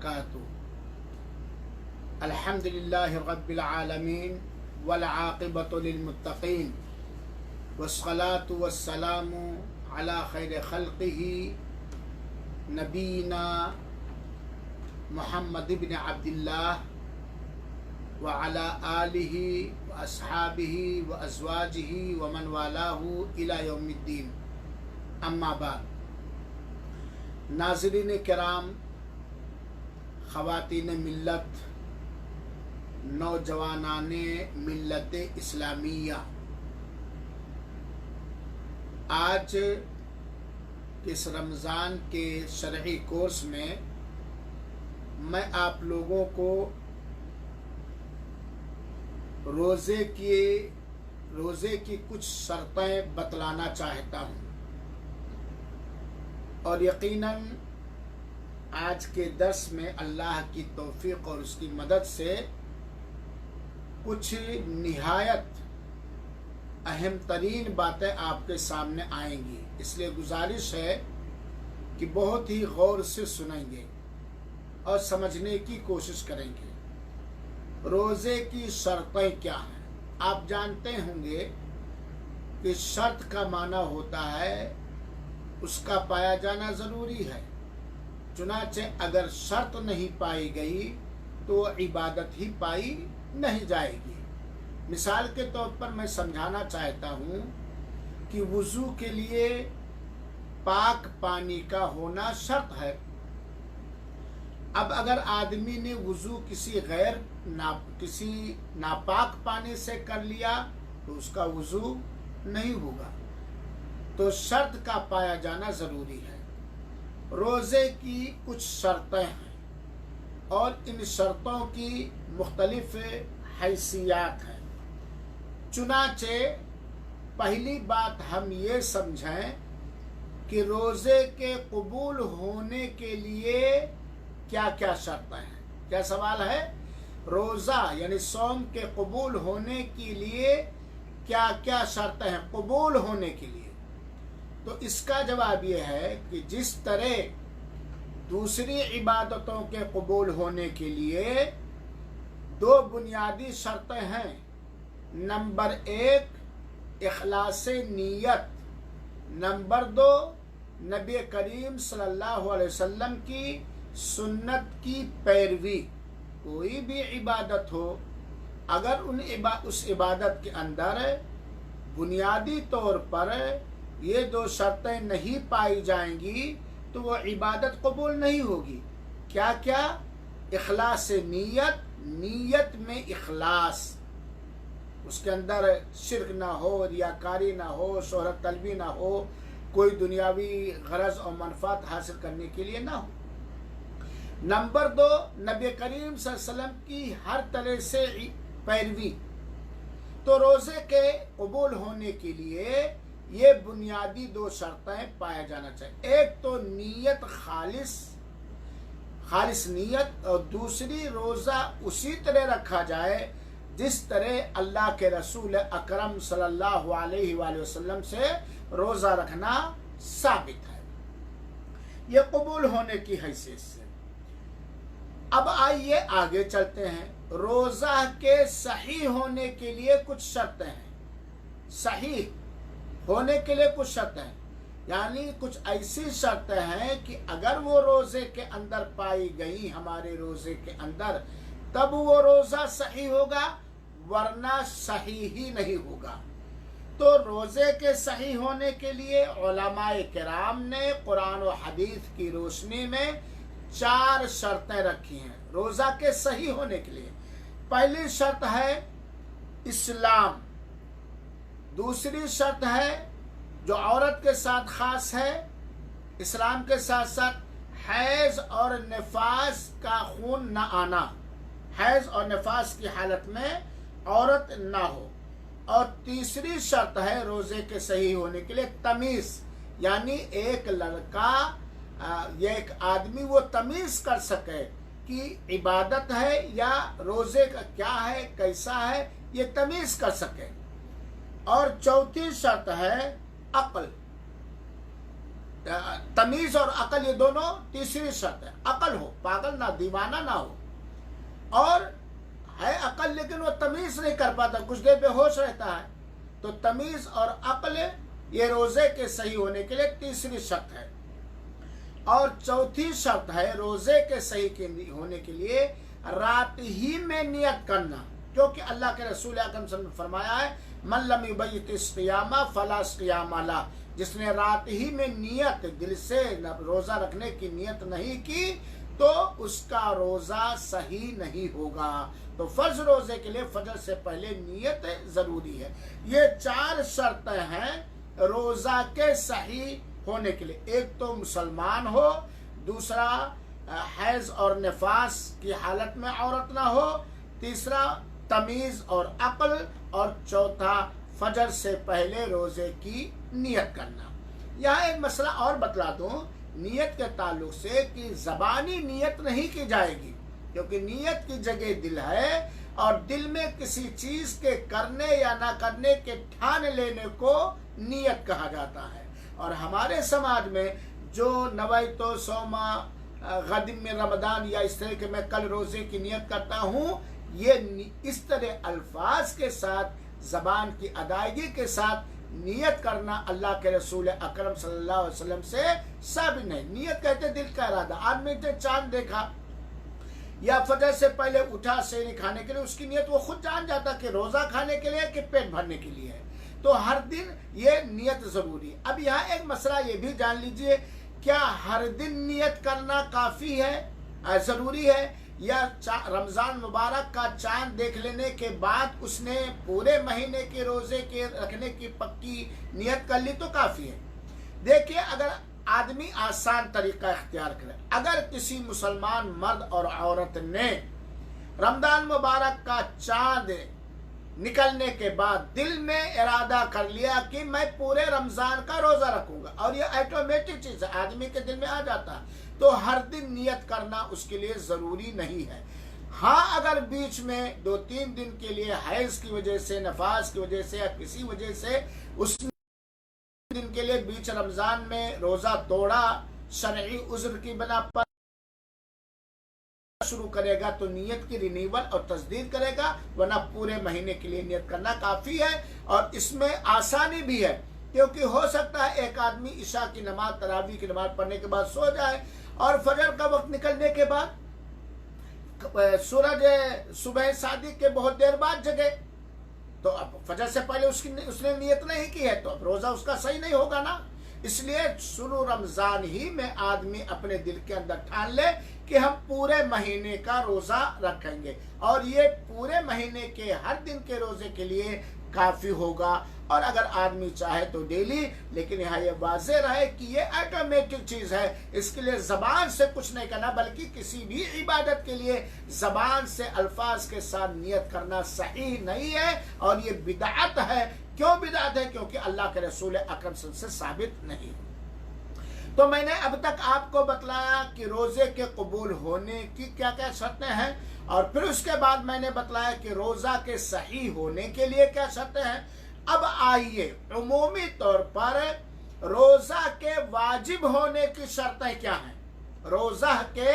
वबरकातुहू। अल्हम्दुलिल्लाहि रब्बिल आलमीन वल आक़िबतु लिल मुत्तक़ीन वस्सलातु वस्सलामु अला खैरि खल्क़िही नबीना मुहम्मद इब्न अब्दिल्लाह व अला आलिही व अस्हाबिही व अज़वाजिही व मन वालाहु इला यौमिद्दीन। अम्मा बाद। नाज़रीन किराम, ख़वातीन मिल्लत, नौजवानाने मिल्लत इस्लामिया, आज इस रमज़ान के शरई कोर्स में मैं आप लोगों को रोज़े की कुछ शर्तें बतलाना चाहता हूँ और यकीनन आज के दर्स में अल्लाह की तौफीक और उसकी मदद से कुछ निहायत अहम तरीन बातें आपके सामने आएंगी। इसलिए गुजारिश है कि बहुत ही गौर से सुनेंगे और समझने की कोशिश करेंगे। रोज़े की शर्तें क्या हैं? आप जानते होंगे कि शर्त का माना होता है उसका पाया जाना ज़रूरी है। चुनाचे अगर शर्त नहीं पाई गई तो इबादत ही पाई नहीं जाएगी। मिसाल के तौर पर मैं समझाना चाहता हूँ कि वुज़ू के लिए पाक पानी का होना शर्त है। अब अगर आदमी ने वुज़ू किसी नापाक पानी से कर लिया तो उसका वुज़ू नहीं होगा। तो शर्त का पाया जाना ज़रूरी है। रोज़े की कुछ शर्तें हैं और इन शर्तों की मुख्तलिफ हैसियत हैं। चुनाचे पहली बात हम ये समझें कि रोज़े के कबूल होने के लिए क्या क्या शर्तें हैं। क्या सवाल है? रोज़ा यानी सौम के कबूल होने के लिए क्या क्या शर्तें हैं कबूल होने के लिए? तो इसका जवाब यह है कि जिस तरह दूसरी इबादतों के कबूल होने के लिए दो बुनियादी शर्तें हैं। नंबर 1 इखलास नीयत, नंबर 2 नबी करीम सल्लल्लाहु अलैहि वसल्लम की सुन्नत की पैरवी। कोई भी इबादत हो, अगर उस इबादत के अंदर बुनियादी तौर पर ये दो शर्तें नहीं पाई जाएंगी तो वो इबादत कबूल नहीं होगी। क्या क्या? इखलास नीयत, नीयत में इखलास, उसके अंदर शिर्क ना हो, रियाकारी ना हो, शोहरत तलबी ना हो, कोई दुनियावी गरज और मनफात हासिल करने के लिए ना हो। नंबर 2 नबी करीम सल्लल्लाहु अलैहि वसल्लम की हर तरह से पैरवी। तो रोज़े के कबूल होने के लिए ये बुनियादी दो शर्तें पाया जाना चाहिए। एक तो नीयत, खालिस नीयत, और दूसरी रोज़ा उसी तरह रखा जाए जिस तरह अल्लाह के रसूल अकरम सल्लल्लाहु अलैहि वसल्लम से रोज़ा रखना साबित है। ये कबूल होने की हैसियत से। अब आइए आगे चलते हैं। रोज़ा के सही होने के लिए कुछ शर्तें हैं। सही होने के लिए कुछ शर्तें हैं, यानी कुछ ऐसी शर्तें हैं कि अगर वो रोज़े के अंदर पाई गई, हमारे रोज़े के अंदर, तब वो रोज़ा सही होगा, वरना सही ही नहीं होगा। तो रोज़े के सही होने के लिए उलमाए किराम ने कुरान और हदीस की रोशनी में 4 शर्तें रखी हैं रोज़ा के सही होने के लिए। पहली शर्त है इस्लाम, दूसरी शर्त है जो औरत के साथ खास है, इस्लाम के साथ साथ हैज़ और निफास का खून न आना, हैज़ और निफास की हालत में औरत ना हो। और तीसरी शर्त है रोज़े के सही होने के लिए तमीज़, यानी एक लड़का या एक आदमी वो तमीज़ कर सके कि इबादत है या रोज़े का क्या है, कैसा है, ये तमीज़ कर सके। और चौथी शर्त है अक्ल, तमीज और अकल ये दोनों तीसरी शर्त है। अकल हो, पागल ना, दीवाना ना हो, और है अकल लेकिन वो तमीज नहीं कर पाता, कुछ देर बेहोश रहता है। तो तमीज और अकल ये रोजे के सही होने के लिए तीसरी शर्त है। और चौथी शर्त है रोजे के सही होने के लिए रात ही में नियत करना, क्योंकि अल्लाह के रसूल अकरम सल्लल्लाहु अलैहि वसल्लम ने फरमाया है मन लम युबय्यित सियामा फला सियाम ला, जिसने रात ही में नियत दिल से रोजा रखने की नियत नहीं की तो उसका रोजा सही नहीं होगा। तो फर्ज रोजे के लिए फजर से पहले नियत जरूरी है। ये 4 शर्तें हैं रोजा के सही होने के लिए। एक तो मुसलमान हो, दूसरा हैज और निफास की हालत में औरत ना हो, तीसरा तमीज और अक्ल, और चौथा फजर से पहले रोजे की नियत करना। यहाँ एक मसला और बतला दूं नियत के ताल्लुक से कि जबानी नियत नहीं की जाएगी, क्योंकि नियत की जगह दिल है, और दिल में किसी चीज के करने या ना करने के ठान लेने को नियत कहा जाता है। और हमारे समाज में जो नवैतो सोमा गदिम में रमदान या इस तरह के मैं कल रोजे की नियत करता हूँ, ये इस तरह अल्फाज के साथ जबान की अदायगी के साथ नियत करना अल्लाह के रसूल अकरम सल्लल्लाहु अलैहि वसल्लम से साबित नहीं। नियत कहते दिल का इरादा। आदमी ने चांद देखा या फजर से पहले उठा सेहरी खाने के लिए, उसकी नियत वो खुद जान जाता कि रोजा खाने के लिए कि पेट भरने के लिए है। तो हर दिन ये नियत जरूरी है। अब यहाँ एक मसला ये भी जान लीजिए, क्या हर दिन नियत करना काफी है, जरूरी है, या रमजान मुबारक का चांद देख लेने के बाद उसने पूरे महीने के रोजे के रखने की पक्की नियत कर ली तो काफी है? देखिए, अगर आदमी आसान तरीका इख्तियार करे, अगर किसी मुसलमान मर्द और औरत ने रमजान मुबारक का चांद निकलने के बाद दिल में इरादा कर लिया कि मैं पूरे रमजान का रोजा रखूंगा, और ये ऑटोमेटिक चीज है, आदमी के दिल में आ जाता है, तो हर दिन नियत करना उसके लिए जरूरी नहीं है। हाँ, अगर बीच में 2-3 दिन के लिए हैज की वजह से, नफास की वजह से या किसी वजह से उस दिन के लिए बीच रमजान में रोजा तोड़ा, शरई उज्र की बना पर शुरू करेगा तो नियत की रिन्यूअल और तस्दीक करेगा, वरना पूरे महीने के लिए नियत करना काफी है। और इसमें आसानी भी है, क्योंकि हो सकता है एक आदमी इशा की नमाज, तरावी की नमाज पढ़ने के बाद सो जाए और फजर का वक्त निकलने के बाद सूरज सुबह सादिक के बहुत देर बाद जगे, तो अब फजर से पहले उसने नियत नहीं की है, तो अब रोजा उसका सही नहीं होगा ना। इसलिए शुरू रमजान ही में आदमी अपने दिल के अंदर ठान ले कि हम पूरे महीने का रोजा रखेंगे, और ये पूरे महीने के हर दिन के रोजे के लिए काफी होगा। और अगर आदमी चाहे तो डेली, लेकिन यहाँ ये वाज़ेह रहे कि ये ऑटोमेटिक चीज है, इसके लिए जबान से कुछ नहीं करना, बल्कि किसी भी इबादत के लिए जबान से अल्फाज के साथ नियत करना सही नहीं है, और ये बिदअत है। क्यों बिदअत है? क्योंकि अल्लाह के रसूल अकरम से साबित नहीं। तो मैंने अब तक आपको बतलाया कि रोजे के कबूल होने की क्या क्या शर्तें हैं, और फिर उसके बाद मैंने बतलाया कि रोजा के सही होने के लिए क्या शर्तें हैं। अब आइए उमूमी तौर पर रोजा के वाजिब होने की शर्तें क्या हैं, रोजा के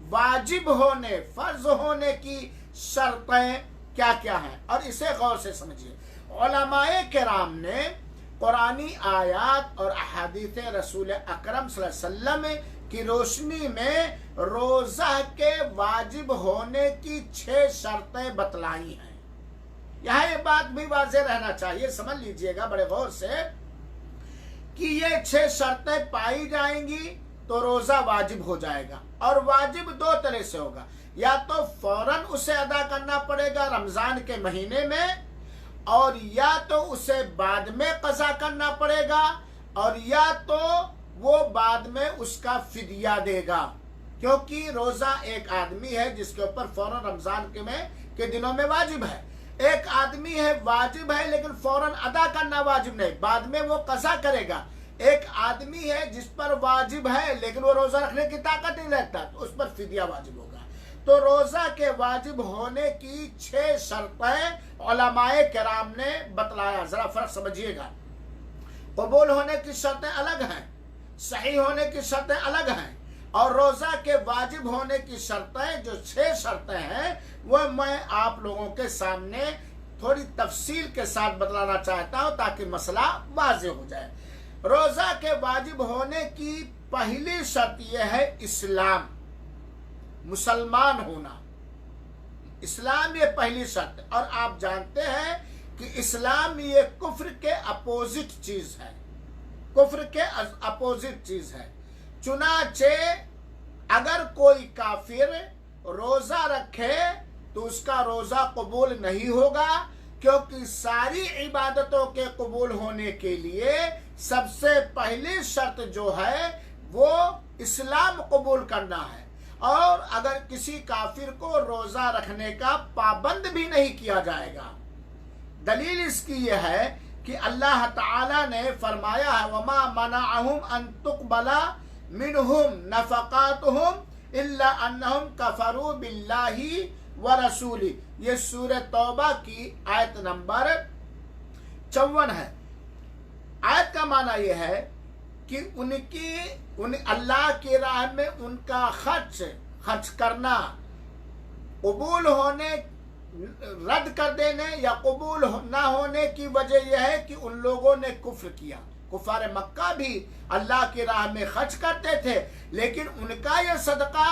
वाजिब होने, फर्ज होने की शर्तें क्या क्या हैं, और इसे गौर से समझिए। उलमाए किराम ने कुरानी आयात और अहादीस रसूल अकरम सल्लल्लाहु अलैहि वसल्लम की रोशनी में रोजा के वाजिब होने की 6 शर्तें बतलाई हैं। यहाँ ये बात भी वाज़ेह रहना चाहिए, समझ लीजिएगा बड़े गौर से, कि ये 6 शर्तें पाई जाएंगी तो रोजा वाजिब हो जाएगा। और वाजिब 2 तरह से होगा, या तो फौरन उसे अदा करना पड़ेगा रमजान के महीने में, और या तो उसे बाद में कज़ा करना पड़ेगा, और या तो वो बाद में उसका फिदिया देगा। क्योंकि रोजा एक आदमी है जिसके ऊपर फौरन रमजान के दिनों में वाजिब है, एक आदमी है वाजिब है लेकिन फौरन अदा करना वाजिब नहीं, बाद में वो कज़ा करेगा। एक आदमी है जिस पर वाजिब है लेकिन वो रोजा रखने की ताकत नहीं रखता, तो उस पर फिदिया वाजिब होगा। तो रोजा के वाजिब होने की 6 शर्तें उलमाए किराम ने बतलाया। जरा फर्क समझिएगा, कबूल होने की शर्तें अलग हैं, सही होने की शर्तें अलग हैं, और रोजा के वाजिब होने की शर्तें जो 6 शर्तें हैं वह मैं आप लोगों के सामने थोड़ी तफसील के साथ बतलाना चाहता हूं ताकि मसला वाज़ेह हो जाए। रोजा के वाजिब होने की पहली शर्त यह है इस्लाम, मुसलमान होना। इस्लाम ये पहली शर्त, और आप जानते हैं कि इस्लाम ये कुफ्र के अपोजिट चीज है, कुफ्र के अपोजिट चीज है। चुनाचे अगर कोई काफिर रोजा रखे तो उसका रोजा कबूल नहीं होगा, क्योंकि सारी इबादतों के कबूल होने के लिए सबसे पहली शर्त जो है वो इस्लाम कबूल करना है। और अगर किसी काफिर को रोजा रखने का पाबंद भी नहीं किया जाएगा। दलील इसकी यह है कि अल्लाह ताला ने फरमाया है वमा मनाअहुम अन तुक़बला मिनहुम नफ़क़ातुहुम इल्ला अन्नहुम कफ़रू बिल्लाहि व रसूली। ये सूरह तौबा की आयत नंबर 54 है। आयत का माना यह है कि उन अल्लाह की राह में उनका खर्च करना कबूल होने, रद्द कर देने या कबूल ना होने की वजह यह है कि उन लोगों ने कुफ्र किया। कुफार मक्का भी अल्लाह की राह में खर्च करते थे, लेकिन उनका यह सदका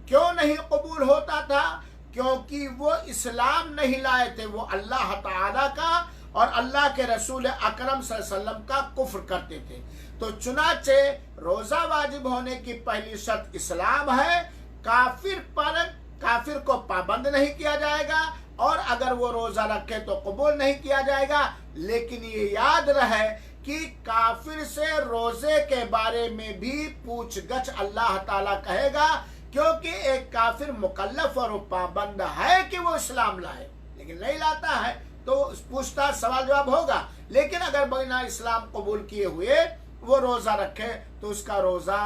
क्यों नहीं कबूल होता था? क्योंकि वो इस्लाम नहीं लाए थे, वो अल्लाह ताला का और अल्लाह के रसूल अकरम सल्लल्लाहु अलैहि वसल्लम का कुफ्र करते थे। तो चुनाचे रोजा वाजिब होने की पहली शर्त इस्लाम है। काफिर को पाबंद नहीं किया जाएगा, और अगर वो रोजा रखे तो कबूल नहीं किया जाएगा। लेकिन ये याद रहे कि काफिर से रोजे के बारे में भी पूछगछ अल्लाह ताला कहेगा, क्योंकि एक काफिर मुकल्लफ और पाबंद है कि वो इस्लाम लाए, लेकिन नहीं लाता है तो पूछताछ सवाल जवाब होगा। लेकिन अगर बिना इस्लाम कबूल किए हुए वो रोजा रखे तो उसका रोजा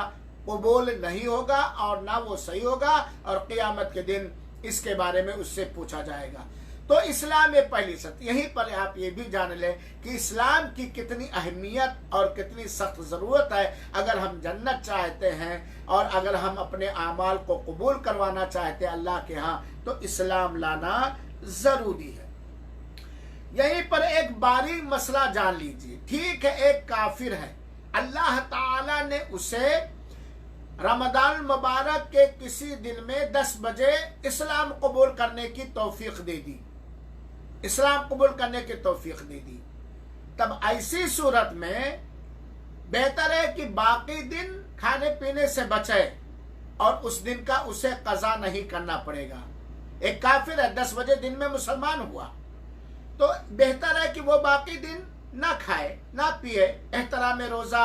कबूल नहीं होगा और ना वो सही होगा, और क़यामत के दिन इसके बारे में उससे पूछा जाएगा। तो इस्लाम में पहली शर्त। यहीं पर आप ये भी जान लें कि इस्लाम की कितनी अहमियत और कितनी सख्त ज़रूरत है। अगर हम जन्नत चाहते हैं और अगर हम अपने आमाल को कबूल करवाना चाहते हैं अल्लाह के यहाँ, तो इस्लाम लाना ज़रूरी है। यहीं पर एक बारीक मसला जान लीजिए। ठीक है, एक काफिर है, अल्लाह ताला ने उसे रमजान मुबारक के किसी दिन में 10 बजे इस्लाम कबूल करने की तौफीक दे दी, इस्लाम कबूल करने की तौफीक दे दी। तब ऐसी सूरत में बेहतर है कि बाकी दिन खाने पीने से बचे और उस दिन का उसे कज़ा नहीं करना पड़ेगा। एक काफिर है, 10 बजे दिन में मुसलमान हुआ, तो बेहतर है कि वो बाकी दिन ना खाए ना पिए, एहतराम रोजा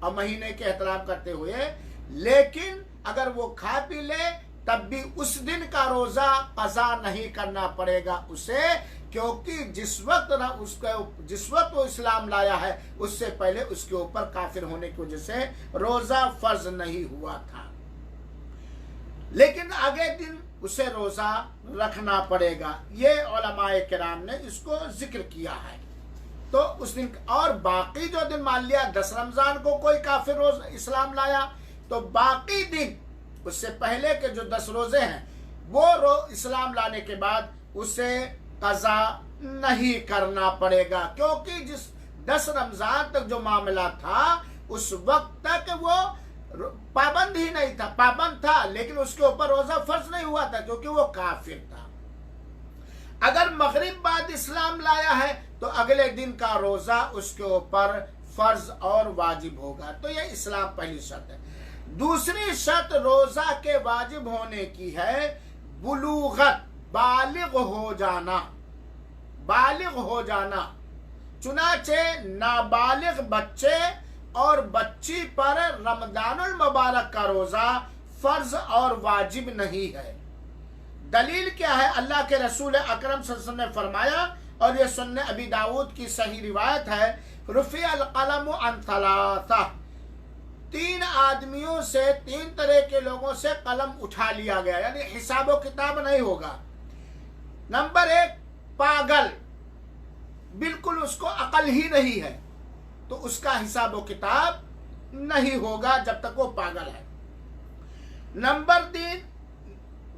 और महीने के एहतराम करते हुए। लेकिन अगर वो खा पी ले तब भी उस दिन का रोजा कज़ा नहीं करना पड़ेगा उसे, क्योंकि जिस वक्त वो इस्लाम लाया है उससे पहले उसके ऊपर काफिर होने की वजह से रोजा फर्ज नहीं हुआ था। लेकिन आगे दिन उसे रोजा रखना पड़ेगा। ये उलमाए किराम ने इसको जिक्र किया है। तो उस दिन और बाकी जो दिन, मान लिया 10 रमजान को कोई काफिर रोज इस्लाम लाया, तो बाकी दिन उससे पहले के जो 10 रोजे हैं वो इस्लाम लाने के बाद उसे कज़ा नहीं करना पड़ेगा, क्योंकि जिस 10 रमजान तक जो मामला था उस वक्त तक वो पाबंद ही नहीं था, पाबंद था लेकिन उसके ऊपर रोजा फर्ज नहीं हुआ था क्योंकि वो काफिर था। अगर मगरिब बाद इस्लाम लाया है तो अगले दिन का रोजा उसके ऊपर फर्ज और वाजिब होगा। तो ये इस्लाम पहली शर्त है। दूसरी शर्त रोजा के वाजिब होने की है बुलूगत, बालिग हो जाना, बालिग हो जाना। चुनाचे नाबालिग बच्चे और बच्ची पर रमजानुल मुबारक का रोजा फर्ज और वाजिब नहीं है। दलील क्या है? अल्लाह के रसूल अकरम सल्लल्लाहु अलैहि वसल्लम ने फरमाया, और ये सुन्ने अबी दाऊद की सही रिवायत है, रुफ़िअल क़लम अन सलासा, 3 आदमियों से, 3 तरह के लोगों से कलम उठा लिया गया, यानी हिसाब व किताब नहीं होगा। नंबर 1 पागल, बिल्कुल उसको अकल ही नहीं है, तो उसका हिसाब व किताब नहीं होगा जब तक वो पागल है। नंबर 3,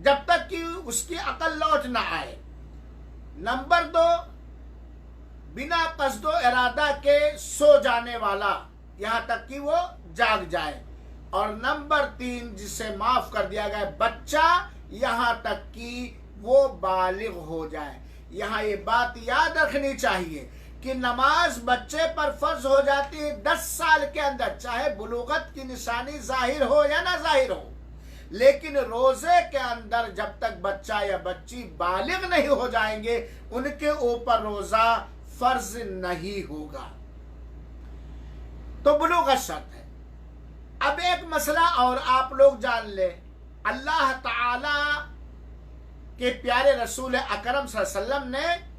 जब तक कि उसकी अकल लौट ना आए। नंबर 2, बिना कस्दो इरादा के सो जाने वाला यहां तक कि वो जाग जाए। और नंबर 3, जिसे माफ कर दिया गया, बच्चा यहां तक कि वो बालिग हो जाए। यहां ये बात याद रखनी चाहिए कि नमाज बच्चे पर फर्ज हो जाती है 10 साल के अंदर, चाहे बुलूगत की निशानी जाहिर हो या ना जाहिर हो। लेकिन रोजे के अंदर जब तक बच्चा या बच्ची बालिग नहीं हो जाएंगे, उनके ऊपर रोजा फर्ज नहीं होगा। तो बुलूगत शर्त है। अब एक मसला और आप लोग जान ले, अल्लाह ताला के प्यारे रसूल अकरम सल्लल्लाहु अलैहि वसल्लम ने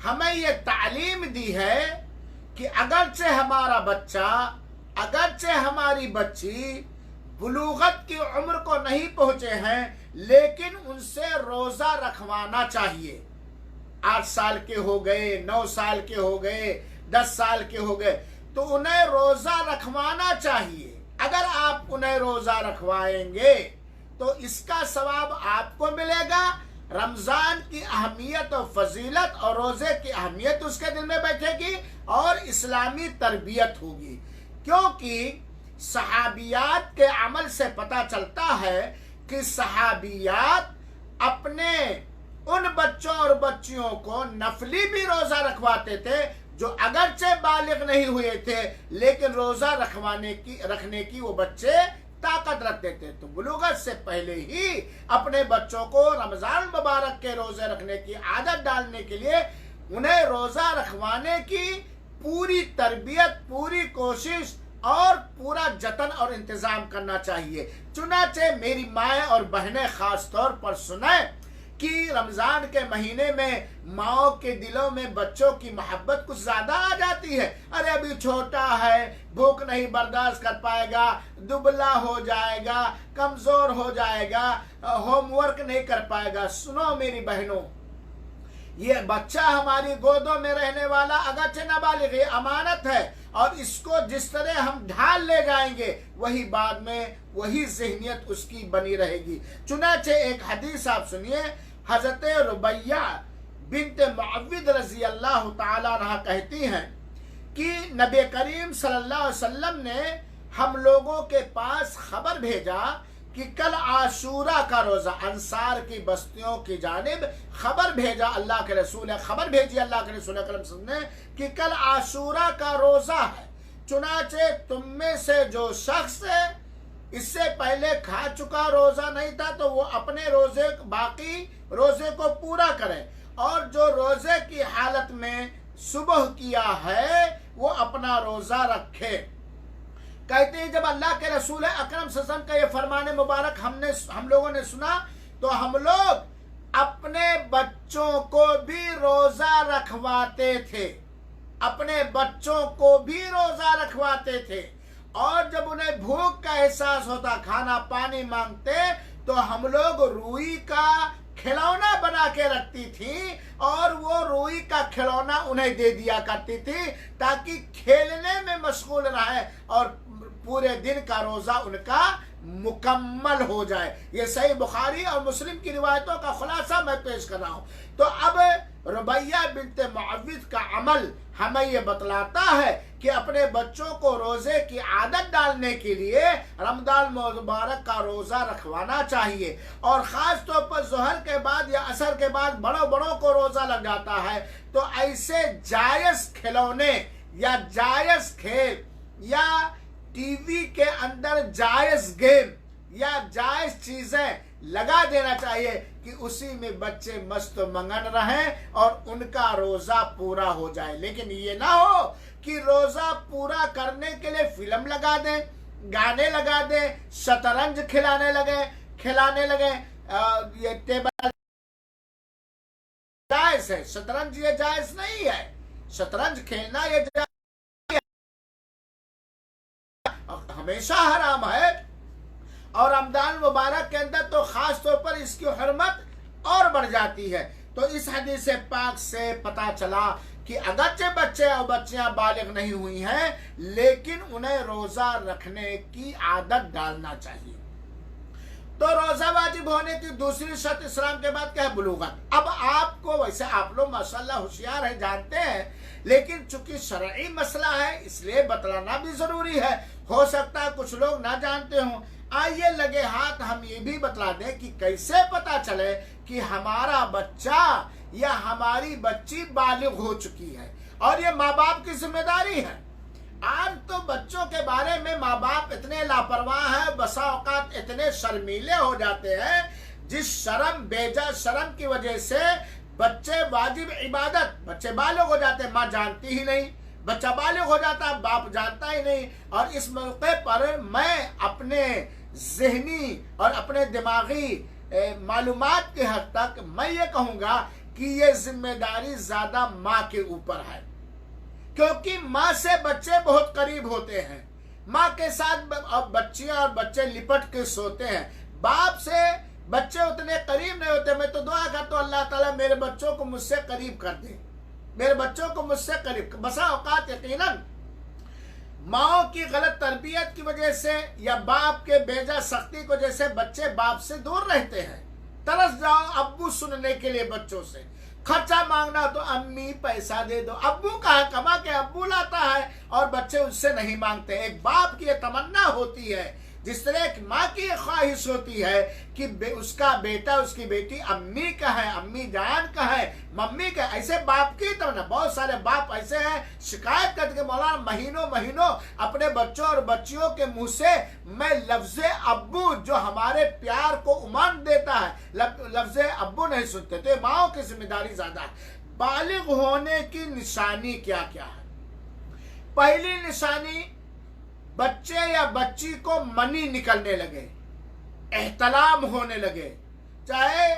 हमें ये तालीम दी है कि अगरचे हमारा बच्चा, अगरचे हमारी बच्ची बुलूगत की उम्र को नहीं पहुंचे हैं, लेकिन उनसे रोजा रखवाना चाहिए। 8 साल के हो गए, 9 साल के हो गए, 10 साल के हो गए, तो उन्हें रोजा रखवाना चाहिए। अगर आप उन्हें रोजा रखवाएंगे तो इसका सवाब आपको मिलेगा। रमजान की अहमियत और फजीलत और रोजे की अहमियत उसके दिल में बैठेगी और इस्लामी तरबियत होगी। क्योंकि सहाबियात के अमल से पता चलता है कि सहाबियात अपने उन बच्चों और बच्चियों को नफली भी रोजा रखवाते थे जो अगरचे बालिग नहीं हुए थे, लेकिन रोजा रखने की वो बच्चे ताकत रखते थे। तो बुलूगत से पहले ही अपने बच्चों को रमजान मुबारक के रोजे रखने की आदत डालने के लिए उन्हें रोजा रखवाने की पूरी तरबियत, पूरी कोशिश और पूरा जतन और इंतजाम करना चाहिए। चुनाचे मेरी माएँ और बहनें खास तौर पर सुने कि रमजान के महीने में माओ के दिलों में बच्चों की मोहब्बत कुछ ज्यादा आ जाती है। अरे अभी छोटा है, भूख नहीं बर्दाश्त कर पाएगा, दुबला हो जाएगा, कमजोर हो जाएगा, होमवर्क नहीं कर पाएगा। सुनो मेरी बहनों, ये बच्चा हमारी गोदों में रहने वाला अगरचे नाबालिग, ये अमानत है और इसको जिस तरह हम ढाल ले जाएंगे वही बाद में वही ज़हनियत उसकी बनी रहेगी। चुनाचे एक हदीस आप सुनिए, हजरत रुबैया बिन्त मुअव्विद रजी अल्लाह ताला अन्हा कहती हैं कि नबी करीम सल्लल्लाहु अलैहि वसल्लम ने हम लोगों के पास खबर भेजा कि कल आशूरा का रोजा, अंसार की बस्तियों की जानिब खबर भेजा, अल्लाह के रसूल ने खबर भेजी अल्लाह के रसूल ने कि कल आशूरा का रोजा है। चुनाचे तुम में से जो शख्स इससे पहले खा चुका रोजा नहीं था तो वो अपने रोजे बाकी रोजे को पूरा करे, और जो रोजे की हालत में सुबह किया है वो अपना रोजा रखे। कहते हैं जब अल्लाह के रसूल अकरम सल्लल्लाहु अलैहि वसल्लम का ये फरमान मुबारक हम लोगों ने सुना तो हम लोग अपने बच्चों को भी रोजा रखवाते थे, अपने बच्चों को भी रोजा रखवाते थे। और जब उन्हें भूख का एहसास होता, खाना पानी मांगते, तो हम लोग रूई का खिलौना बना के रखती थी और वो रूई का खिलौना उन्हें दे दिया करती थी ताकि खेलने में मशगूल रहे और पूरे दिन का रोजा उनका मुकम्मल हो जाए। ये सही बुखारी और मुस्लिम की रिवायतों का खुलासा मैं पेश कर रहा हूँ। तो अब रुबैया बिन्त मुअव्विद का अमल हमें ये बतलाता है कि अपने बच्चों को रोजे की आदत डालने के लिए रमजान मुबारक का रोजा रखवाना चाहिए। और ख़ास तौर पर ज़ोहर के बाद या असर के बाद बड़ों को रोजा लग जाता है, तो ऐसे जायज़ खिलौने या जायज़ खेल या टीवी के अंदर जायज़ गेम या जायज़ चीज़ें लगा देना चाहिए कि उसी में बच्चे मस्त मंगन रहें और उनका रोजा पूरा हो जाए। लेकिन ये ना हो कि रोजा पूरा करने के लिए फिल्म लगा दें, गाने लगा दें, शतरंज खिलाने लगे। ये टेबल जायज़ है, शतरंज ये जायज़ नहीं है। शतरंज खेलना ये हमेशा हराम है और रमजान मुबारक के अंदर तो खास तौर पर इसकी हुर्मत और बढ़ जाती है। तो इस हदीस पाक से पता चला कि अगरचे बच्चे और बच्चियां बालिग नहीं हुई हैं, लेकिन उन्हें रोजा रखने की आदत डालना चाहिए। तो रोजा वाजिब होने की दूसरी शर्त इस्लाम के बाद क्या है? बुलूगत। अब आपको, वैसे आप लोग माशाल्लाह होशियार है, जानते हैं, लेकिन चूंकि शरई मसला है इसलिए बतलाना भी जरूरी है। हो सकता है कुछ लोग ना जानते हों। आइए लगे हाथ हम ये भी बतला दें कि कैसे पता चले कि हमारा बच्चा या हमारी बच्ची बालिग हो चुकी है, और ये माँ बाप की जिम्मेदारी है। आज तो बच्चों के बारे में माँ बाप इतने लापरवाह है, बसा औकात इतने शर्मीले हो जाते हैं, जिस शर्म, बेजा शर्म की वजह से बच्चे वाजिब इबादत, बच्चे बालिग हो जाते, माँ जानती ही नहीं, बच्चा बालिग हो जाता, बाप जानता ही नहीं। और इस मौके पर मैं अपने ज़हनी और अपने दिमागी मालूमात के हद तक मैं ये कहूँगा कि ये जिम्मेदारी ज़्यादा माँ के ऊपर है, क्योंकि माँ से बच्चे बहुत करीब होते हैं। माँ के साथ बच्चियां और बच्चे लिपट के सोते हैं, बाप से बच्चे उतने करीब नहीं होते। मैं तो दुआ करता हूँ अल्लाह ताला मेरे बच्चों को मुझसे करीब कर दे, मेरे बच्चों को मुझसे करीब। बसा औकात यकीनन माओ की गलत तरबियत की वजह से या बाप के बेजा सख्ती की वजह से बच्चे बाप से दूर रहते हैं। तरस जाओ अब्बू सुनने के लिए बच्चों से, खर्चा मांगना तो अम्मी पैसा दे दो, अब्बू कहाँ, कमा के अब्बू लाता है, और बच्चे उससे नहीं मांगते। एक बाप की तमन्ना होती है, जिस तरह एक माँ की ख्वाहिश होती है कि उसका बेटा, उसकी बेटी अम्मी का है, अम्मी जान का है, मम्मी का। ऐसे बाप की तमन्ना, बहुत सारे बाप ऐसे हैं शिकायत करके मौलाना महीनों महीनों अपने बच्चों और बच्चियों के मुंह से मैं लफ्ज़े अब्बू, जो हमारे प्यार को उमंग देता है, लफ्ज़े अब्बू नहीं सुनते। तो माओ की जिम्मेदारी ज्यादा है। बालिग होने की निशानी क्या क्या है? पहली निशानी, बच्चे या बच्ची को मनी निकलने लगे, एहतलाम होने लगे, चाहे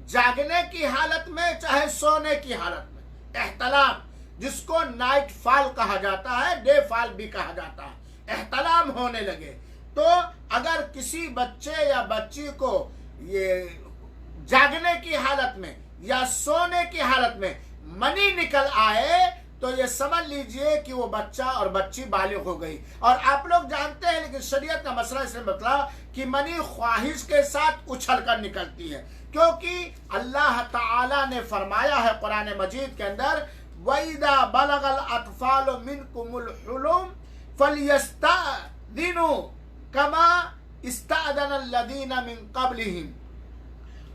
जागने की हालत में चाहे सोने की हालत में। एहतलाम, जिसको नाइट फॉल कहा जाता है, डे फॉल भी कहा जाता है, एहतलाम होने लगे। तो अगर किसी बच्चे या बच्ची को ये जागने की हालत में या सोने की हालत में मनी निकल आए, तो ये समझ लीजिए कि वो बच्चा और बच्ची बालिग हो गई। और आप लोग जानते हैं, लेकिन शरीयत का मसला इसने बतला कि मनी ख्वाहिश के साथ उछल कर निकलती है, क्योंकि अल्लाह ताला ने फरमाया है कुरान मजीद के अंदर, वइदा बलगल अतफालु मिनकुमुल हुलुम फलियस्तादिनु कमा इस्तादनल लदीना मिन कब्लिहिम।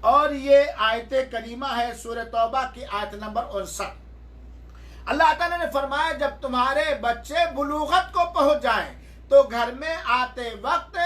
और ये आयत करीमा है सूरह तौबा की आयत नंबर 59। अल्लाह ताला ने फरमाया, जब तुम्हारे बच्चे बुलूगत को पहुंच जाएं तो घर में आते वक्त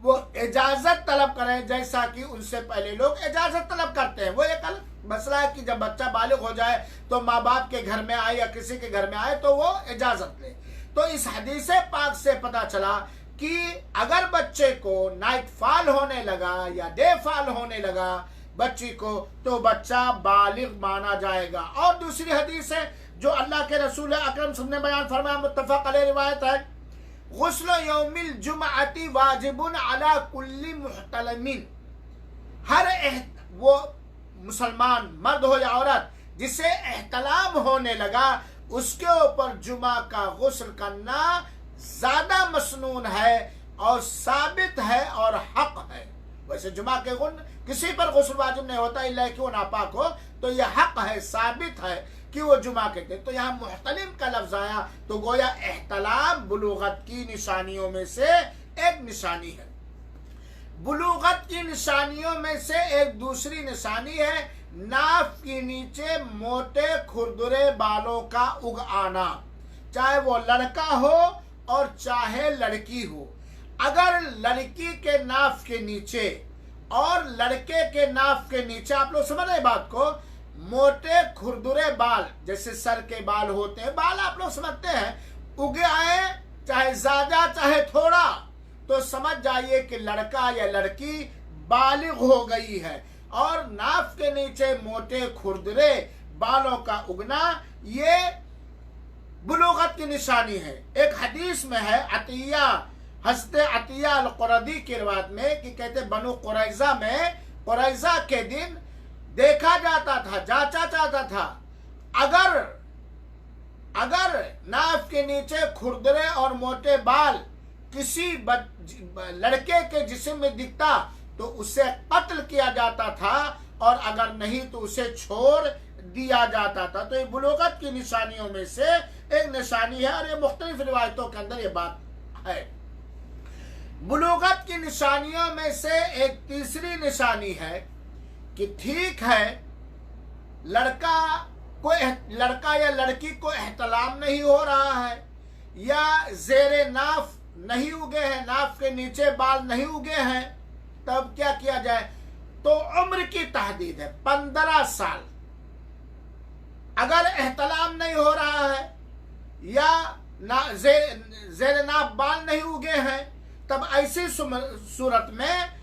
वो इजाजत तलब करें, जैसा कि उनसे पहले लोग इजाजत तलब करते हैं। वो एक अलग मसला है कि जब बच्चा बालिग हो जाए तो माँ बाप के घर में आए या किसी के घर में आए तो वो इजाजत ले। तो इस हदीस पाक से पता चला कि अगर बच्चे को नाइट फॉल होने लगा या डे फॉल होने लगा बच्ची को, तो बच्चा बालिग माना जाएगा। और दूसरी हदीस है जो अल्लाह के रसूल अकरम सल्लल्लाहु अलैहि वसल्लम ने बयान फरमाया, मुत्तफक अलैहि रिवायत है, गुस्ल यौमिल जुमअती वाजिबुन अला कुल्ली मुहतलमिन। हर वो मुसलमान मर्द हो या औरत जिसे एहतलाम होने लगा, उसके ऊपर जुमा का गुस्ल करना ज्यादा मसनून है और साबित है और हक है। वैसे जुमा के गुण किसी पर गुस्ल वाजिब नहीं होता इल्ला कि वो नापाक हो, तो यह हक है, साबित है कि वो जुमा के थे। तो यहाँ मुहतलिम का लफ्ज आया, तो गोया एहतलाम बुलूगत की निशानियों में से एक निशानी है। बुलूगत की निशानियों में से एक दूसरी निशानी है नाफ के नीचे मोटे खुरदुरे बालों का उग आना, चाहे वो लड़का हो और चाहे लड़की हो। अगर लड़की के नाफ के नीचे और लड़के के नाफ के नीचे, आप लोग समझ रहे बात को, मोटे खुरदुरे बाल, जैसे सर के बाल होते हैं, बाल आप लोग समझते हैं, उगे आए चाहे ज्यादा चाहे थोड़ा, तो समझ जाइए कि लड़का या लड़की बालिग हो गई है। और नाफ के नीचे मोटे खुरदुरे बालों का उगना ये बुलूगत की निशानी है। एक हदीस में है, अतिया हस्ते अतिया अल-कुरदी की रिवायत में, कि कहते बनु कुरैजा में, कुरैजा के दिन देखा जाता था, जांचा जाता था, अगर अगर नाफ के नीचे खुरदरे और मोटे बाल किसी लड़के के जिस्म में दिखता तो उसे कत्ल किया जाता था, और अगर नहीं तो उसे छोड़ दिया जाता था। तो ये बुलूगत की निशानियों में से एक निशानी है, और ये मुख्तलिफ रिवायतों के अंदर ये बात है। बुलूगत की निशानियों में से एक तीसरी निशानी है कि ठीक है, लड़का या लड़की को एहतलाम नहीं हो रहा है, या जेरे नाफ नहीं उगे हैं, नाफ के नीचे बाल नहीं उगे हैं, तब क्या किया जाए? तो उम्र की तहदीद है 15 साल। अगर एहतलाम नहीं हो रहा है या जेर नाफ बाल नहीं उगे हैं, तब ऐसी सूरत में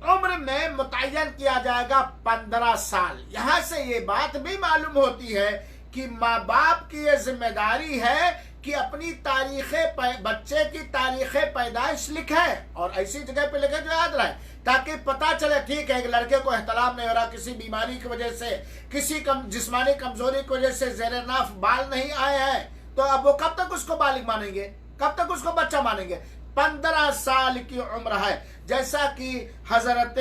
उम्र में मुतय्यन किया जाएगा 15 साल। यहां से ये बात भी मालूम होती है कि माँ बाप की ये जिम्मेदारी है कि अपनी बच्चे की तारीख पैदाइश लिखे, और ऐसी जगह पे लिखे जो याद रहे, ताकि पता चले ठीक है एक लड़के को एहतलाम नहीं हो रहा, किसी बीमारी की वजह से, किसी जिस्मानी कमजोरी की वजह से ज़ेरे नाफ बाल नहीं आए हैं, तो अब वो कब तक उसको बालिग मानेंगे, कब तक उसको बच्चा मानेंगे? 15 साल की उम्र है। जैसा कि हजरत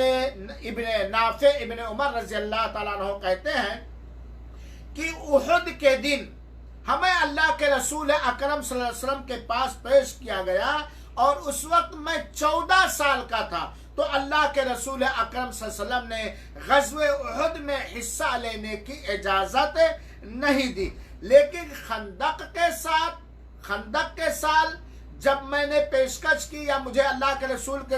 इब्ने नाफे इब्ने उमर रजी अल्लाह ताला अन्हु कहते हैं कि उहुद के दिन हमें अल्लाह के रसूल अकरम सल्लल्लाहु अलैहि वसल्लम के पास पेश किया गया, और उस वक्त मैं 14 साल का था। तो अल्लाह के रसूल अकरम सल्लल्लाहु अलैहि वसल्लम ने ग़ज़वे उहुद में हिस्सा लेने की इजाजत नहीं दी, लेकिन खंदक के साल जब मैंने पेशकश की, या मुझे अल्लाह के रसूल के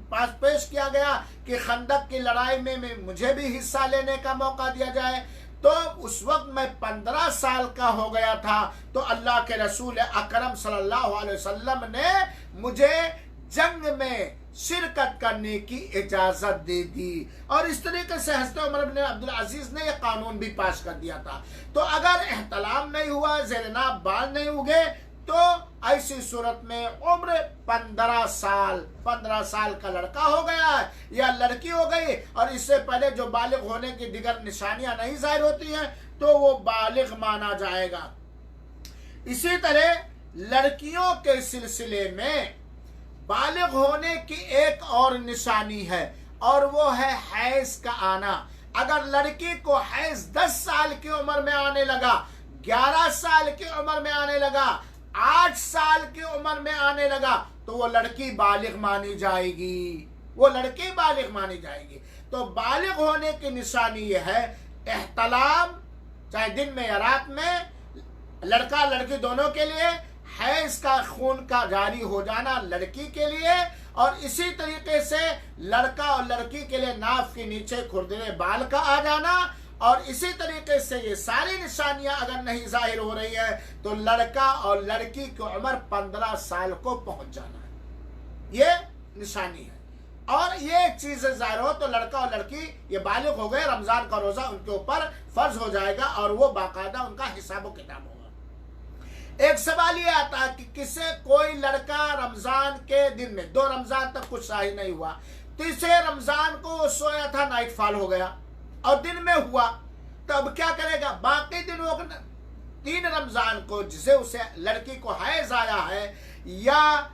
पास पेश किया गया कि खंदक की लड़ाई में मुझे भी हिस्सा लेने का मौका दिया जाए, तो उस वक्त मैं 15 साल का हो गया था। तो अल्लाह के रसूल अकरम सल्लल्लाहु अलैहि वसल्लम ने मुझे जंग में शिरकत करने की इजाजत दे दी, और इस तरीके से हज़रत उमर बिन अब्दुल अजीज ने यह कानून भी पास कर दिया था। तो अगर एहतलाम नहीं हुआ, ज़ेरनाब बाल नहीं उगे, तो ऐसी सूरत में उम्र 15 साल का लड़का हो गया है या लड़की हो गई, और इससे पहले जो बालिग होने की दिगर निशानियां नहीं जाहिर होती हैं, तो वो बालिग माना जाएगा। इसी तरह लड़कियों के सिलसिले में बालिग होने की एक और निशानी है, और वो है हैज का आना। अगर लड़की को हैज 10 साल की उम्र में आने लगा, 11 साल की उम्र में आने लगा, 8 साल की उम्र में आने लगा, तो वो लड़की बालिग मानी जाएगी, वो लड़की बालिग मानी जाएगी। तो बालिग होने की निशानी ये है एहतलाम, चाहे दिन में या रात में, लड़का लड़की दोनों के लिए, हैज का खून का जारी हो जाना लड़की के लिए, और इसी तरीके से लड़का और लड़की के लिए नाफ के नीचे खुरदरे बाल का आ जाना, और इसी तरीके से ये सारी निशानियां अगर नहीं जाहिर हो रही है, तो लड़का और लड़की की उम्र 15 साल को पहुंच जाना है, ये निशानी है। और ये चीजें जाहिर हो तो लड़का और लड़की ये बालिग हो गए, रमजान का रोजा उनके ऊपर फर्ज हो जाएगा, और वो बाकायदा उनका हिसाब व किताब होगा। एक सवाल ये आता है कि किसे कोई लड़का रमजान के दिन में, 2 रमजान तक कुछ शाही नहीं हुआ, तीसरे रमजान को सोया था, नाइट फॉल हो गया और दिन में हुआ, तो अब क्या करेगा? बाकी दिनों 3 रमजान को जिसे उसे लड़की को हैज आया है या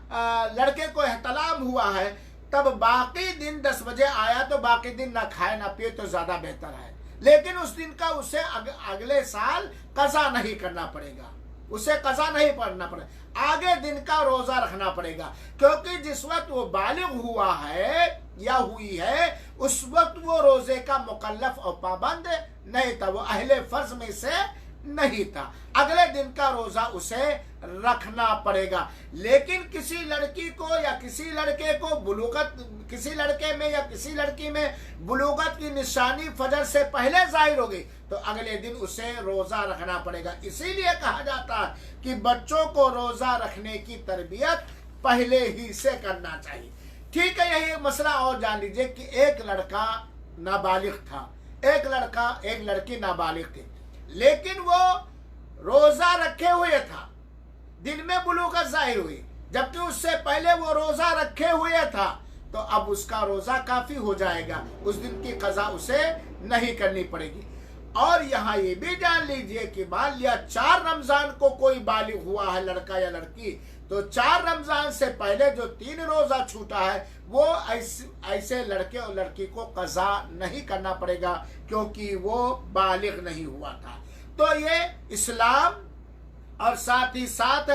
लड़के को एहतलाम हुआ है, तब बाकी दिन 10 बजे आया तो बाकी दिन ना खाए ना पिए तो ज्यादा बेहतर है। लेकिन उस दिन का उसे अगले साल कज़ा नहीं करना पड़ेगा, उसे कज़ा नहीं पढ़ना पड़ेगा, आगे दिन का रोजा रखना पड़ेगा, क्योंकि जिस वक्त वो बालिग हुआ है या हुई है, उस वक्त वो रोजे का मुकल्लफ और पाबंद नहीं था, वो अहले फर्ज में से नहीं था, अगले दिन का रोजा उसे रखना पड़ेगा। लेकिन किसी लड़की को या किसी लड़के को बुलूगत, किसी लड़के में या किसी लड़की में बुलूगत की निशानी फजर से पहले जाहिर हो गई, तो अगले दिन उसे रोजा रखना पड़ेगा। इसीलिए कहा जाता है कि बच्चों को रोजा रखने की तरबियत पहले ही से करना चाहिए। ठीक है, यही मसला और जान लीजिए कि एक लड़का नाबालिग था, एक लड़की नाबालिग थी, लेकिन वो रोजा रखे हुए था, दिन में बुलूगत जाहिर हुई, जबकि उससे पहले वो रोजा रखे हुए था, तो अब उसका रोजा काफी हो जाएगा, उस दिन की कज़ा उसे नहीं करनी पड़ेगी। और यहाँ ये भी जान लीजिए कि मान लिया 4 रमजान को कोई बालिग हुआ है, लड़का या लड़की, तो 4 रमजान से पहले जो 3 रोजा छूटा है वो ऐसे लड़के और लड़की को कज़ा नहीं करना पड़ेगा, क्योंकि वो बालिग नहीं हुआ था। तो ये इस्लाम और साथ ही साथ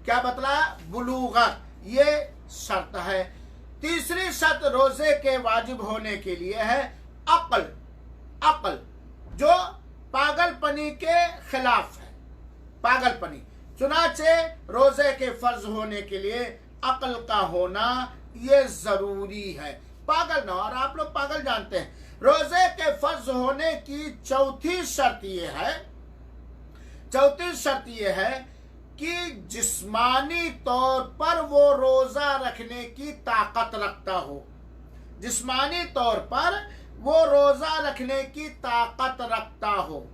क्या बतलाया, बुलूगत, ये शर्त है। तीसरी शर्त रोजे के वाजिब होने के लिए है अक्ल, अक्ल जो पागलपनी के खिलाफ है, पागलपनी। चुनाचे रोजे के फर्ज होने के लिए अक्ल का होना ये जरूरी है, पागल ना। और आप लोग पागल जानते हैं। रोजे के फर्ज होने की चौथी शर्त ये है कि जिस्मानी तौर पर वो रोजा रखने की ताकत रखता हो, जिस्मानी तौर पर वो रोजा रखने की ताकत रखता हो,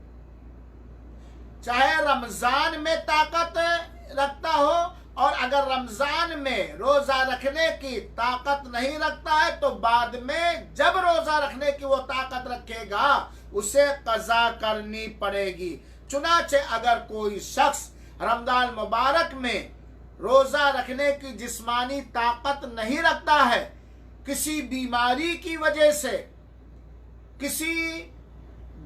चाहे रमजान में ताकत रखता हो, और अगर रमजान में रोजा रखने की ताकत नहीं रखता है तो बाद में जब रोजा रखने की वो ताकत रखेगा उसे कज़ा करनी पड़ेगी। चुनाचे अगर कोई शख्स रमजान मुबारक में रोजा रखने की जिस्मानी ताकत नहीं रखता है, किसी बीमारी की वजह से, किसी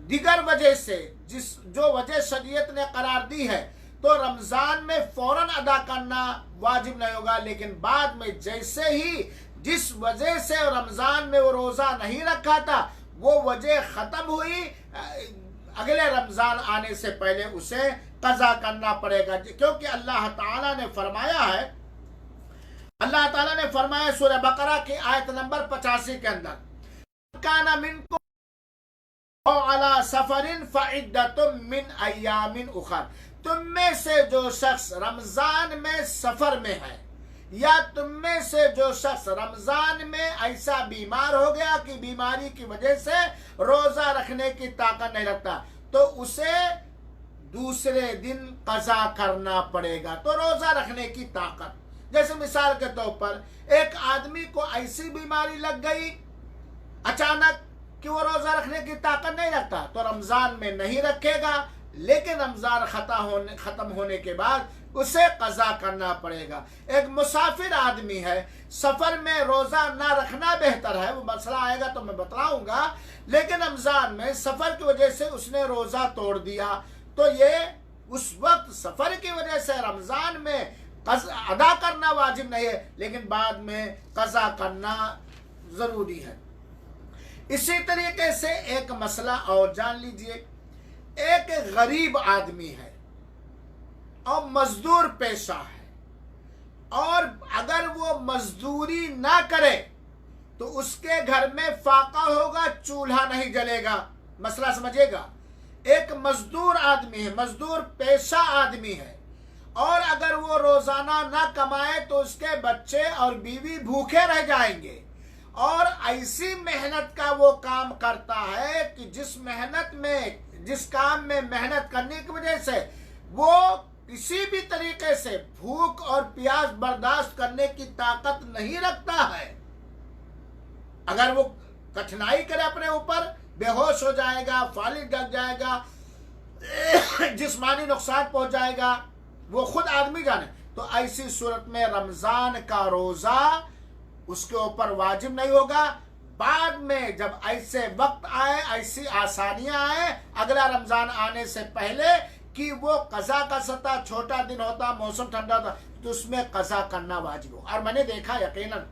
दिगर वजह से, जो वजह शरीयत ने करार दी है, तो रमजान में फौरन अदा करना वाजिब नहीं होगा। लेकिन बाद में जैसे ही जिस वजह से रमजान में वो रोजा नहीं रखा था वो वजह खत्म हुई, अगले रमजान आने से पहले उसे कज़ा करना पड़ेगा। क्योंकि अल्लाह ताला ने फरमाया है, अल्लाह ताला ने फरमाया सूरह बकरा की आयत नंबर 85 के अंदर, काना मिनको अला सफरिन फइद्दतुम मिन अय्यामिन उखर, तुम में से जो शख्स रमजान में सफर में है, या तुम में से जो शख्स रमजान में ऐसा बीमार हो गया कि बीमारी की वजह से रोजा रखने की ताकत नहीं रखता, तो उसे दूसरे दिन कज़ा करना पड़ेगा। तो रोजा रखने की ताकत, जैसे मिसाल के तौर पर एक आदमी को ऐसी बीमारी लग गई अचानक कि वो रोजा रखने की ताकत नहीं रखता, तो रमजान में नहीं रखेगा, लेकिन रमजान खत्म होने के बाद उसे कज़ा करना पड़ेगा। एक मुसाफिर आदमी है, सफर में रोजा ना रखना बेहतर है, वो मसला आएगा तो मैं बतलाऊंगा, लेकिन रमजान में सफर की वजह से उसने रोजा तोड़ दिया, तो ये उस वक्त सफर की वजह से रमजान में अदा करना वाजिब नहीं है, लेकिन बाद में कज़ा करना जरूरी है। इसी तरीके से एक मसला और जान लीजिए, एक गरीब आदमी है और मजदूर पेशा है, और अगर वो मजदूरी ना करे तो उसके घर में फाका होगा, चूल्हा नहीं जलेगा। मसला समझिएगा, एक मजदूर आदमी है, मजदूर पेशा आदमी है, और अगर वो रोजाना ना कमाए तो उसके बच्चे और बीवी भूखे रह जाएंगे। और ऐसी मेहनत का वो काम करता है कि जिस काम में मेहनत करने की वजह से वो किसी भी तरीके से भूख और प्यास बर्दाश्त करने की ताकत नहीं रखता है। अगर वो कठिनाई करे अपने ऊपर, बेहोश हो जाएगा, फालिज जग जाएगा, जिस्मानी नुकसान पहुंच जाएगा, वो खुद आदमी जाने। तो ऐसी सूरत में रमजान का रोजा उसके ऊपर वाजिब नहीं होगा। बाद में जब ऐसे वक्त आए, ऐसी आसानियां आए अगला रमजान आने से पहले कि वो कज़ा कर सकता, छोटा दिन होता, मौसम ठंडा था, तो उसमें कज़ा करना वाजिब हो। और मैंने देखा यकीनन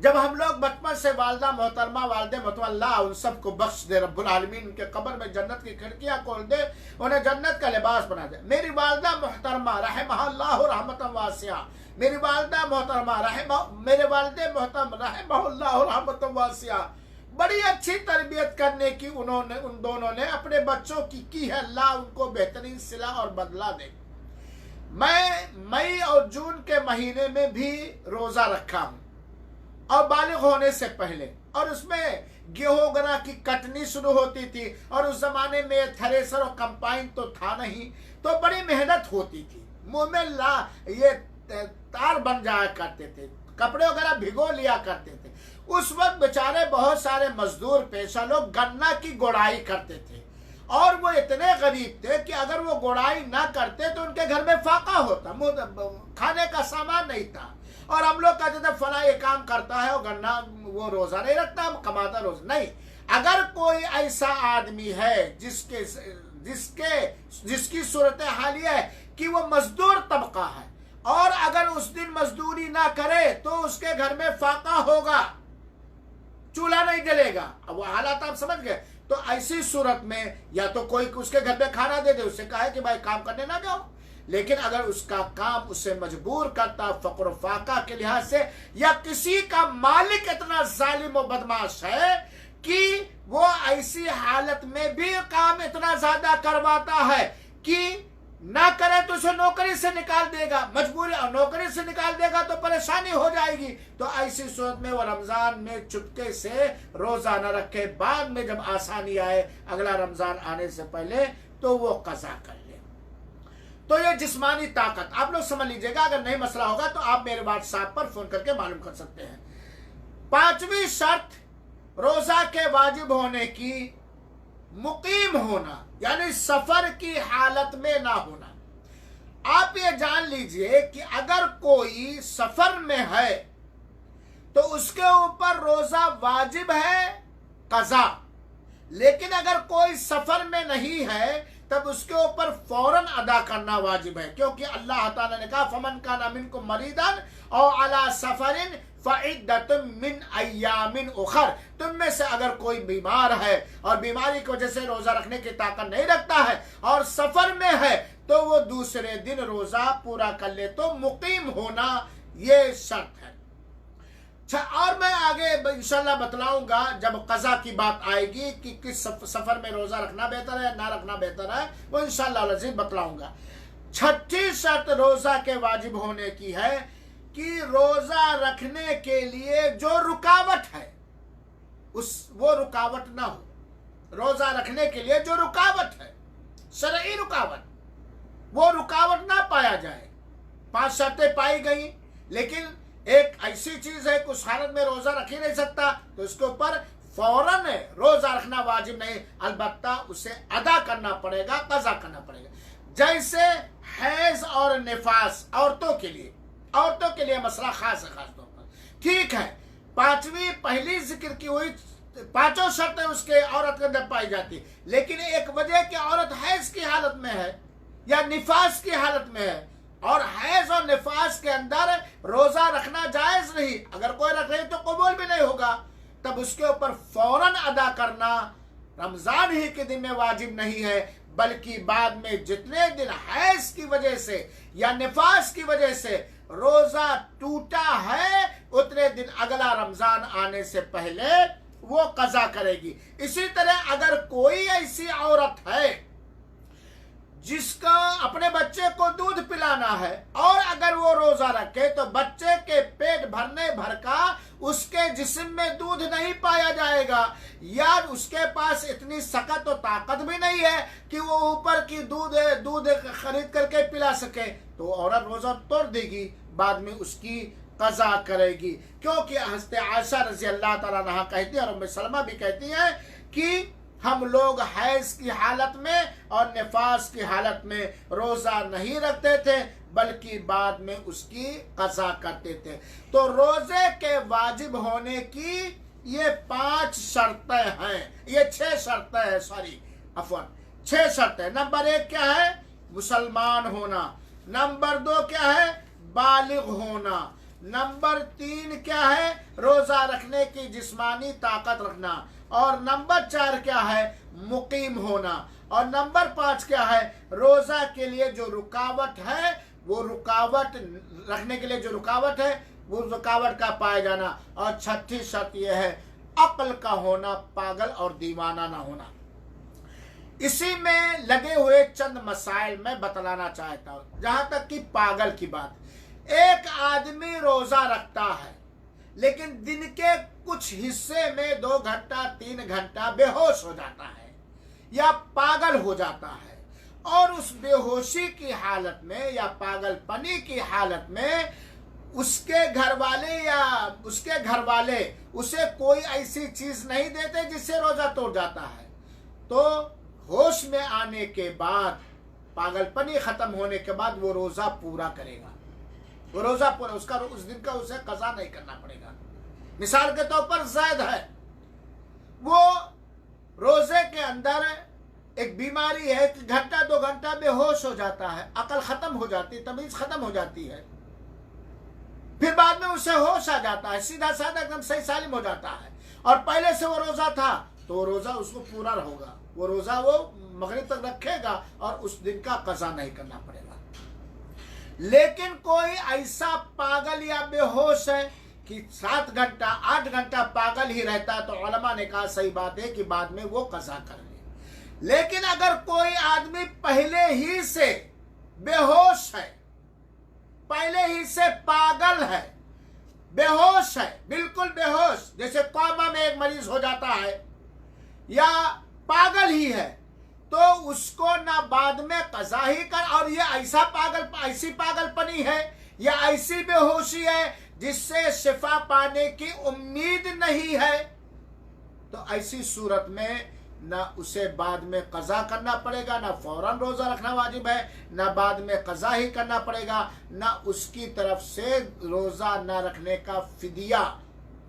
जब हम लोग बचपन से वालदा मोहतरमा, वालदे मोहतरमा, अल्लाह उन सबको बख्श दे, रब्बुल आलमीन उनके कब्र में जन्नत की खिड़कियां खोल दे, उन्हें जन्नत का लिबास बना दे। मेरी वालदा मोहतरमा रहमहुल्लाह रहमतन वासिया, मेरी वालदा मोहतरमा मेरे वालिद मोहतरम रहमहुल्लाह रहमतन वासिया, बड़ी अच्छी तरबियत करने की उन दोनों ने अपने बच्चों की है। अल्लाह उनको बेहतरीन सिला और बदला दे। मैं मई और जून के महीने में भी रोजा रखा हूँ, और बालिग होने से पहले, और उसमें गेहूं वगैरह की कटनी शुरू होती थी, और उस जमाने में थ्रेसर और कंपाइन तो था नहीं, तो बड़ी मेहनत होती थी। मुंह में ये तार बन जाया करते थे, कपड़े वगैरह भिगो लिया करते थे। उस वक्त बेचारे बहुत सारे मजदूर पेशा लोग गन्ना की गोड़ाई करते थे, और वो इतने गरीब थे कि अगर वो गुड़ाई ना करते तो उनके घर में फाका होता, खाने का सामान नहीं था। और हम लोग कहते थे फला ये काम करता है और गन्ना वो रोजा नहीं रखता, कमाता रोजा नहीं। अगर कोई ऐसा आदमी है जिसकी सूरत हाल यह है कि वो मजदूर तबका है और अगर उस दिन मजदूरी ना करे तो उसके घर में फाका होगा, चूल्हा नहीं जलेगा। अब वो हालात आप समझ गए। तो ऐसी सूरत में या तो कोई उसके घर में खाना दे दे, उससे कहे कि भाई काम करने ना जाओ। लेकिन अगर उसका काम उसे मजबूर करता फक्र फाका के लिहाज से, या किसी का मालिक इतना जालिम और बदमाश है कि वो ऐसी हालत में भी काम इतना ज्यादा करवाता है कि ना करे तो उसे नौकरी से निकाल देगा, मजबूरी, और नौकरी से निकाल देगा तो परेशानी हो जाएगी। तो ऐसी सूरत में वो रमजान में चुपके से रोजा न रखे, बाद में जब आसानी आए अगला रमजान आने से पहले तो वो कज़ा कर ले। तो ये जिस्मानी ताकत आप लोग समझ लीजिएगा। अगर नहीं मसला होगा तो आप मेरे व्हाट्सएप पर फोन करके मालूम कर सकते हैं। 5वीं शर्त रोजा के वाजिब होने की मुकीम होना, यानी सफर की हालत में ना होना। आप ये जान लीजिए कि अगर कोई सफर में है तो उसके ऊपर रोजा वाजिब है कज़ा, लेकिन अगर कोई सफर में नहीं है तब उसके ऊपर फौरन अदा करना वाजिब है, क्योंकि अल्लाह ताला ने कहा फमन काना मिनकुम मरीदन औ अला सफरिन फ़इद्दतुम मिन अय्यामिन उखर। तुम में से अगर कोई बीमार है और बीमारी की वजह से रोजा रखने की ताकत नहीं रखता है और सफर में है तो वो दूसरे दिन रोजा पूरा कर ले, तो मुकीम होना ये शर्त है। और मैं आगे इंशाल्लाह बतलाऊंगा जब कज़ा की बात आएगी कि किस सफर में रोजा रखना बेहतर है ना रखना बेहतर है, वो इंशाल्लाह अज़ीज़ बतलाऊंगा। 6ठी शर्त रोजा के वाजिब होने की है कि रोजा रखने के लिए जो रुकावट है वो रुकावट ना हो। रोजा रखने के लिए जो रुकावट है, शरई रुकावट, वो रुकावट ना पाया जाए। 5 शर्तें पाई गई, लेकिन एक ऐसी चीज है कि उस हालत में रोजा रख ही नहीं सकता तो उसके ऊपर फौरन रोजा रखना वाजिब नहीं, अलबत्ता उसे अदा करना पड़ेगा, कज़ा करना पड़ेगा। जैसे हैज और निफास, औरतों के लिए मसला खास है, खास तौर पर। ठीक है, 5वीं पहली जिक्र की हुई 5 शर्तें उसके औरत के अंदर पाई जाती, लेकिन एक वजह कि औरत हैज की हालत में है या निफास की हालत में है, और हैज और निफास के अंदर रोजा रखना जायज नहीं। अगर कोई रख रही तो कबूल भी नहीं होगा, तब उसके ऊपर फौरन अदा करना रमजान ही के दिन में वाजिब नहीं है, बल्कि बाद में जितने दिन हैज की वजह से या निफास की वजह से रोजा टूटा है उतने दिन अगला रमजान आने से पहले वो कज़ा करेगी। इसी तरह अगर कोई ऐसी औरत है जिसका अपने बच्चे को दूध पिलाना है और अगर वो रोजा रखे तो बच्चे के पेट भरने भर का उसके जिस्म में दूध नहीं पाया जाएगा, या उसके पास इतनी सकत और ताकत भी नहीं है कि वो ऊपर की दूध खरीद करके पिला सके, तो औरत रोजा तोड़ देगी, बाद में उसकी कज़ा करेगी। क्योंकि हज़रत आयशा रज़ी अल्लाह ताला अन्हा कहती है और उम्मे सलमा भी कहती है कि हम लोग हैज की हालत में और निफास की हालत में रोजा नहीं रखते थे, बल्कि बाद में उसकी कज़ा करते थे। तो रोजे के वाजिब होने की ये 5 शर्तें हैं, ये 6 शर्तें हैं, सॉरी अफवान 6 शर्तें। नंबर 1 क्या है? मुसलमान होना। नंबर 2 क्या है? बालिग होना। नंबर 3 क्या है? रोजा रखने की जिस्मानी ताकत रखना। और नंबर 4 क्या है? मुकीम होना। और नंबर 5 क्या है? रोजा के लिए जो रुकावट है, वो रुकावट रखने के लिए जो रुकावट है वो रुकावट का पाया जाना। और 6ठी शर्त यह है अक्ल का होना, पागल और दीवाना ना होना। इसी में लगे हुए चंद मसाइल मैं बतलाना चाहता हूं। जहां तक कि पागल की बात, एक आदमी रोजा रखता है लेकिन दिन के कुछ हिस्से में 2 घंटा 3 घंटा बेहोश हो जाता है या पागल हो जाता है, और उस बेहोशी की हालत में या पागलपनी की हालत में उसके घर वाले उसे कोई ऐसी चीज नहीं देते जिससे रोजा तोड़ जाता है, तो होश में आने के बाद, पागलपनी खत्म होने के बाद वो रोजा पूरा करेगा। वो रोजा पूरा, उसका उस दिन का उसे कज़ा नहीं करना पड़ेगा। मिसाल के तौर पर ज़ैद है, वो रोजे के अंदर एक बीमारी है कि घंटा 2 घंटा बेहोश हो जाता है, अकल खत्म हो जाती है, तमीज खत्म हो जाती है, फिर बाद में उसे होश आ जाता है, सीधा साधा एकदम सही सालिम हो जाता है, और पहले से वो रोजा था तो रोजा उसको पूरा होगा। वो रोजा वो मगरिब तक रखेगा और उस दिन का कज़ा नहीं करना पड़ेगा। लेकिन कोई ऐसा पागल या बेहोश है कि 7 घंटा 8 घंटा पागल ही रहता है, तो उलमा ने कहा सही बात है कि बाद में वो कज़ा कर ले। लेकिन अगर कोई आदमी पहले ही से बेहोश है, पहले ही से पागल है, बेहोश है, बिल्कुल बेहोश, जैसे कोमा में एक मरीज हो जाता है, या पागल ही है, तो उसको ना बाद में कज़ा ही कर, और ये ऐसी पागलपनी है या ऐसी बेहोशी है जिससे शिफा पाने की उम्मीद नहीं है, तो ऐसी सूरत में ना उसे बाद में कज़ा करना पड़ेगा, ना फौरन रोज़ा रखना वाजिब है, ना बाद में कज़ा ही करना पड़ेगा, ना उसकी तरफ से रोज़ा ना रखने का फिदिया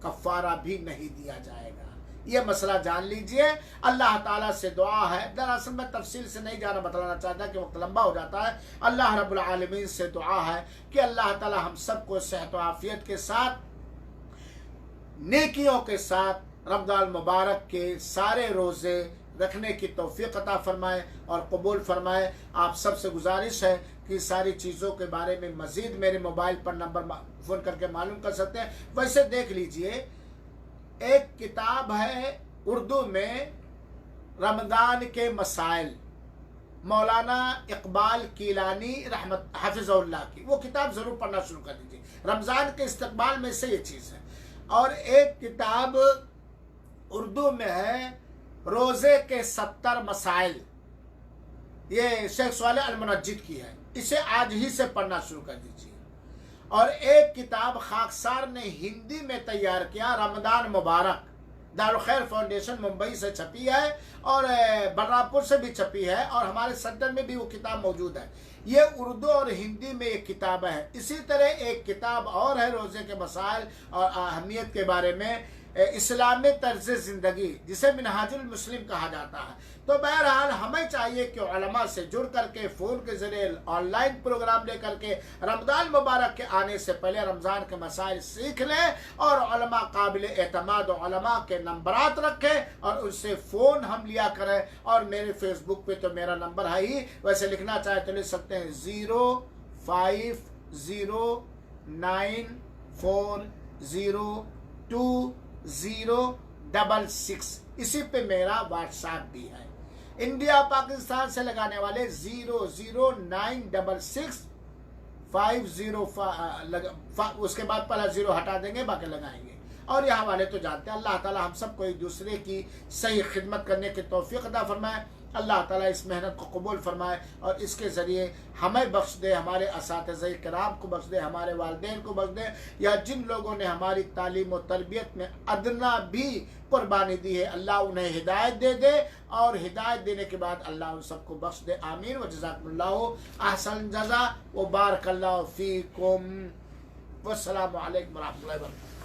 कफ़ारा भी नहीं दिया जाएगा। ये मसला जान लीजिए। अल्लाह ताला से दुआ है, दरअसल मैं तफसील से नहीं जाना बतलाना चाहता कि वक्त लंबा हो जाता है। अल्लाह रब्बुल आलमीन से दुआ है कि अल्लाह ताला हम सबको सेहत व आफियत के साथ, नेकियों के साथ रमज़ान मुबारक के सारे रोज़े रखने की तौफीक अता फरमाए और कबूल फरमाए। आप सबसे गुजारिश है कि सारी चीज़ों के बारे में मज़ीद मेरे मोबाइल पर नंबर फ़ोन करके मालूम कर सकते हैं। वैसे देख लीजिए, एक किताब है उर्दू में रमज़ान के मसाइल, मौलाना इकबाल कीलानी रहमत हफिज़हुल्लाह की, वो किताब ज़रूर पढ़ना शुरू कर दीजिए। रमज़ान के इस्तकबाल में से ये चीज़ है। और एक किताब उर्दू में है रोज़े के 70 मसाइल, ये शेख सालेह अल मुनज्जिद की है, इसे आज ही से पढ़ना शुरू कर दीजिए। और एक किताब खाकसार ने हिंदी में तैयार किया, रमज़ान मुबारक, दारुल खैर फाउंडेशन मुंबई से छपी है और बलरामपुर से भी छपी है, और हमारे सेंटर में भी वो किताब मौजूद है। ये उर्दू और हिंदी में एक किताब है। इसी तरह एक किताब और है रोज़े के मसाइल और अहमियत के बारे में, इस्लामी तर्ज ज़िंदगी, जिसे मिनहाजुल मुस्लिम कहा जाता है। तो बहरहाल हमें चाहिए कि उलमा से जुड़ करके, फ़ोन के ज़रिए ऑनलाइन प्रोग्राम ले करके रमज़ान मुबारक के आने से पहले रमज़ान के मसाइल सीख लें, और उलमा काबिल एतमाद उलमा के नंबरात रखें और उनसे फ़ोन हम लिया करें। और मेरे फेसबुक पे तो मेरा नंबर है ही, वैसे लिखना चाहे तो लिख सकते हैं 0509402066, इसी पे मेरा व्हाट्सएप भी है। इंडिया पाकिस्तान से लगाने वाले 0096650, उसके बाद पहला 0 हटा देंगे, बाकी लगाएंगे। और यहाँ वाले तो जानते हैं। अल्लाह ताला हम सबको एक दूसरे की सही खिदमत करने की तौफीक अता फरमाए। अल्लाह ताला इस मेहनत को कबूल फरमाए और इसके ज़रिए हमें बख्श दे, हमारे असातिज़े किराम को बख्श दे, हमारे वालिदैन को बख्श दे, या जिन लोगों ने हमारी तालीम और तरबियत में अदना भी कुर्बानी दी है, अल्लाह उन्हें हिदायत दे दे, और हिदायत देने के बाद अल्लाह उन सबको बख्श दे। आमीन व जज़ाकुमुल्लाहु अहसन जज़ा व बारकल्लाहु फ़ीकुम। वस्सलामु अलैकुम व रहमतुल्लाहि व बरकातुहू।